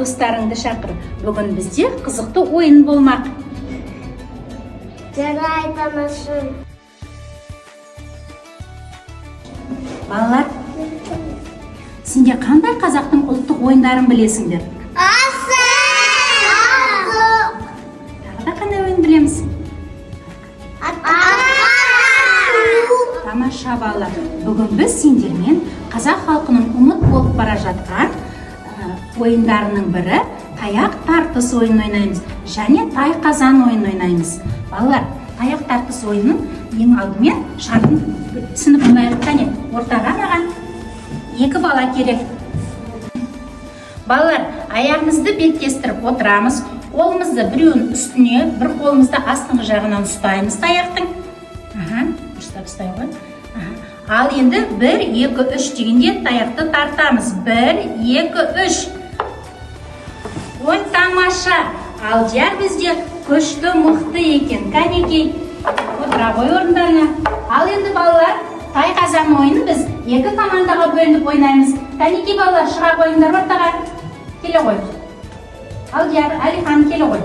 достарыңды шақыр. Бүгін бізде қызықты ойын болмақ. Жарай, тамаша. Балалар, сендер қандай қазақтың ұлттық ойындарын білесіңдер? Тағы да қандай ойын білеміз? Тамаша балалар, бүгін біз сендермен қазақ халқының ұмыт болып бара жатқан ойындарының бірі таяқ тартыс ойынын ойнаймыз және тай қазан ойынын ойнаймыз. Балалар, таяқ тартыс ойынын ең алдымен шартын түсініп алайық. Қане, ортаға маған 2 бала керек. Балалар, аяғымызды беттестіріп отырамыз. Қолымызды біреуін үстіне, бір қолымызды астыңғы жағынан ұстаймыз таяқтың. Дұрыстап ұстай ғой. Ал енді 1, 2, 3 дегенде таяқты тартамыз. 1, 2, 3. Ой, тамаша. Алдияр бізде күшті мықты екен. Кәнекей, отыра ғой орындарына. Ал енді балалар, тай қазан ойынын біз 2 командаға бөлініп ойнаймыз. Кәнекей балалар, шыға қойыңдар ортаға. Келе ғой. Алдияр, Әлихан, келе ғой.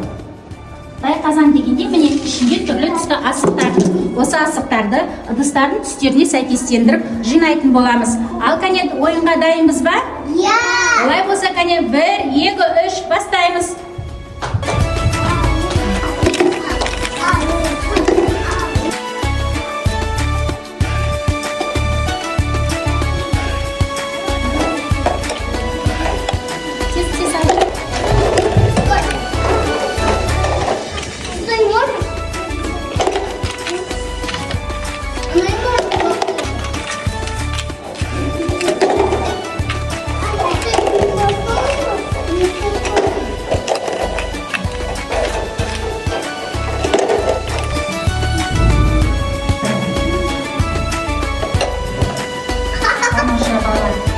Тай қазан дегенде міне ішінде түрлі түсті асықтар. Осы асықтарды ыдыстардың түстеріне сәйкестендіріп жинайтын боламыз. Ал кәне ойынға дайынбыз ба? Иә! Олай болса кәне 1, 2, 3 бастаймыз.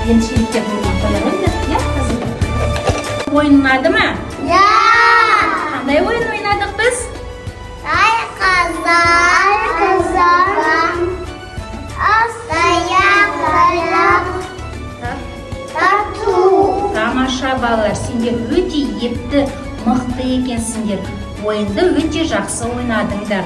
Еншілікке болған қоярыңдар, иә қызым? Ойын ұнады ма? Иә! Қандай ойын ойнадық біз? Тай қазан, таяқ тарту. Тамаша балалар, сендер өте епті, мықты екенсіңдер. Ойынды өте жақсы ойнадыңдар.